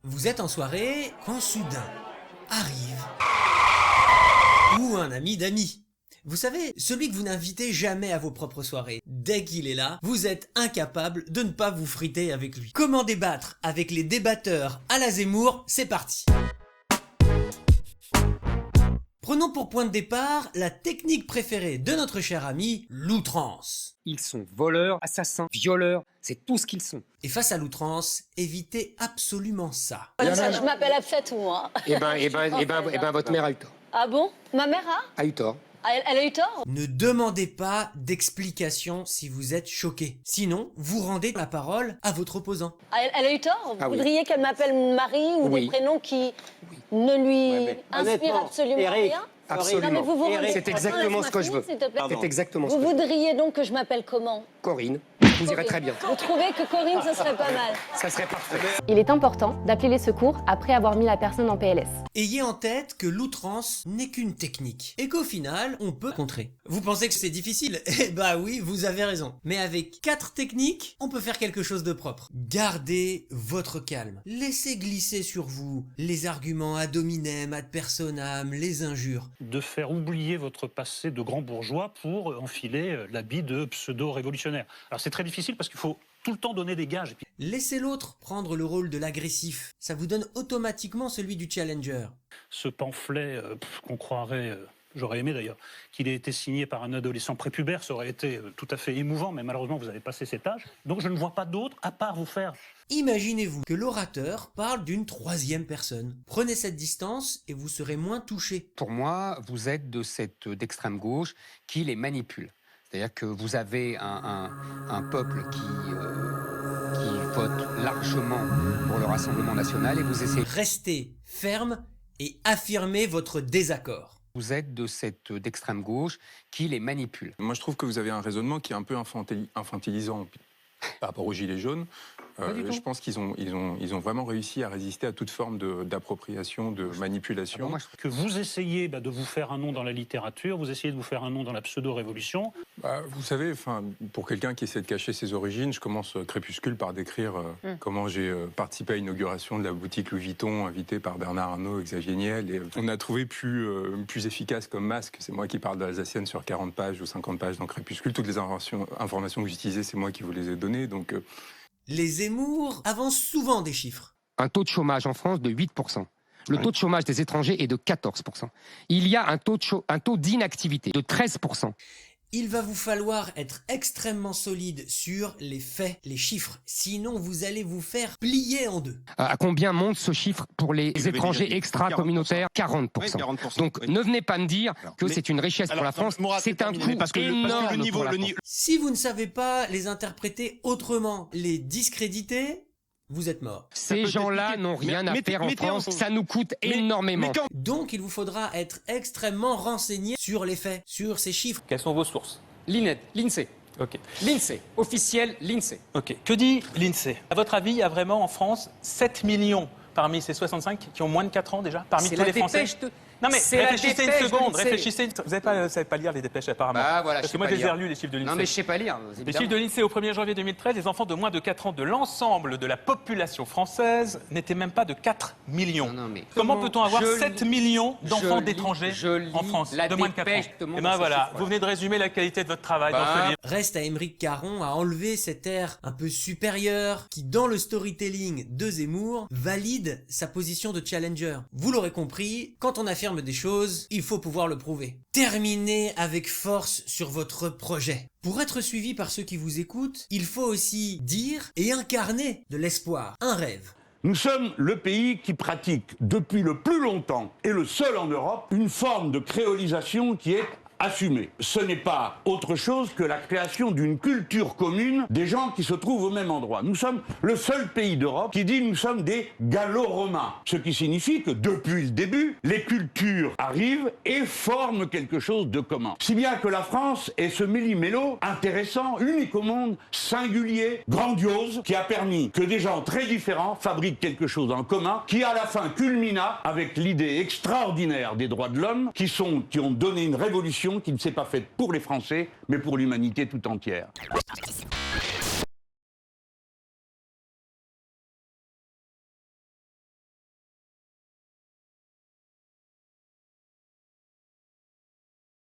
Vous êtes en soirée quand soudain arrive ou un ami d'amis. Vous savez, celui que vous n'invitez jamais à vos propres soirées. Dès qu'il est là, vous êtes incapable de ne pas vous friter avec lui. Comment débattre avec les débatteurs à la Zemmour? C'est parti. Prenons pour point de départ la technique préférée de notre cher ami, l'outrance. Ils sont voleurs, assassins, violeurs, c'est tout ce qu'ils sont. Et face à l'outrance, évitez absolument ça. Je m'appelle Absat, moi. Eh ben, votre mère a eu tort. Ah bon? Ma mère A eu tort. elle a eu tort? Ne demandez pas d'explication si vous êtes choqué. Sinon, vous rendez la parole à votre opposant. Elle a eu tort? Vous Ah oui. voudriez qu'elle m'appelle Marie ou Oui. des prénoms qui ne lui inspirent honnêtement, absolument Eric, rien? Absolument. Non, mais vous rendez- C'est exactement ce que je veux. S'il te plaît. C'est exactement ce Vous que je veux. voudriez donc que je m'appelle comment? Corinne, vous irez très bien. Vous trouvez que Corinne, ce serait pas mal? Ça serait parfait. Il est important d'appeler les secours après avoir mis la personne en PLS. Ayez en tête que l'outrance n'est qu'une technique et qu'au final, on peut contrer. Vous pensez que c'est difficile? Eh bah oui, vous avez raison. Mais avec 4 techniques, on peut faire quelque chose de propre. Gardez votre calme. Laissez glisser sur vous les arguments ad hominem, ad personam, les injures. De faire oublier votre passé de grand bourgeois pour enfiler l'habit de pseudo-révolutionnaire. Alors c'est très difficile parce qu'il faut tout le temps donner des gages. Et puis, Laissez l'autre prendre le rôle de l'agressif. Ça vous donne automatiquement celui du challenger. ce pamphlet qu'on croirait, j'aurais aimé d'ailleurs, qu'il ait été signé par un adolescent prépubère, ça aurait été tout à fait émouvant, mais malheureusement vous avez passé cet âge. Donc je ne vois pas d'autre à part vous faire Imaginez-vous que l'orateur parle d'une 3e personne. Prenez cette distance et vous serez moins touché. Pour moi, vous êtes d'extrême gauche qui les manipule. C'est-à-dire que vous avez un peuple qui vote largement pour le Rassemblement national et vous essayez... Restez ferme et affirmez votre désaccord. Vous êtes d'extrême gauche qui les manipule. Moi, je trouve que vous avez un raisonnement qui est un peu infantilisant par rapport aux Gilets jaunes. Je pense qu'ils ont vraiment réussi à résister à toute forme d'appropriation, de manipulation. Ah bon, moi, je... que vous essayez de vous faire un nom dans la littérature, vous essayez de vous faire un nom dans la pseudo-révolution. Vous savez, pour quelqu'un qui essaie de cacher ses origines, je commence Crépuscule par décrire comment j'ai participé à l'inauguration de la boutique Louis Vuitton, invité par Bernard Arnault et Xavier Niel. Et on a trouvé plus efficace comme masque. C'est moi qui parle d'Alsacienne sur 40 pages ou 50 pages dans Crépuscule. Toutes les informations que j'utilisais, c'est moi qui vous les ai données. Donc, Les Zemmour avancent souvent des chiffres. Un taux de chômage en France de 8%. Le taux de chômage des étrangers est de 14%. Il y a un taux d'inactivité de 13%. Il va vous falloir être extrêmement solide sur les faits, les chiffres. Sinon, vous allez vous faire plier en deux. À combien monte ce chiffre pour les étrangers extra-communautaires? 40%. Oui, 40%. Donc oui. ne venez pas me dire que c'est une richesse pour la France. C'est un coût énorme pour la France. Si vous ne savez pas les interpréter autrement, les discréditer, vous êtes mort. Ces gens-là n'ont rien à faire en France. Ça nous coûte énormément. Donc, il vous faudra être extrêmement renseigné sur les faits, sur ces chiffres. Quelles sont vos sources? L'INSEE. Ok. L'INSEE. Officiel, l'INSEE. Ok. Que dit l'INSEE? À votre avis, il y a vraiment en France 7 millions parmi ces 65 qui ont moins de 4 ans déjà? Parmi tous les Français? Non mais réfléchissez une seconde, réfléchissez. Vous savez pas lire les dépêches apparemment. Bah voilà, Parce que moi je les ai relus les chiffres de l'INSEE. Non mais je sais pas lire. Les chiffres de l'INSEE au 1er janvier 2013, les enfants de moins de 4 ans de l'ensemble de la population française n'étaient même pas de 4 millions. Non, mais Comment peut-on avoir je 7 lis- millions d'enfants je d'étrangers lis en France la de moins de 4 ans? dépêche de mon Et ben ce voilà, chiffre. vous venez de résumer la qualité de votre travail dans ce livre. Reste à Émeric Caron à enlever cet air un peu supérieur qui, dans le storytelling de Zemmour, valide sa position de challenger. Vous l'aurez compris, quand on affirme des choses, il faut pouvoir le prouver. Terminez avec force sur votre projet. Pour être suivi par ceux qui vous écoutent, il faut aussi dire et incarner de l'espoir, un rêve. Nous sommes le pays qui pratique depuis le plus longtemps, et le seul en Europe, une forme de créolisation qui est assumée. Ce n'est pas autre chose que la création d'une culture commune des gens qui se trouvent au même endroit. Nous sommes le seul pays d'Europe qui dit nous sommes des gallo-romains. Ce qui signifie que depuis le début, les cultures arrivent et forment quelque chose de commun. Si bien que la France est ce méli-mélo intéressant, unique au monde, singulier, grandiose, qui a permis que des gens très différents fabriquent quelque chose en commun, qui à la fin culmina avec l'idée extraordinaire des droits de l'homme, qui ont donné une révolution qui ne s'est pas faite pour les Français, mais pour l'humanité tout entière.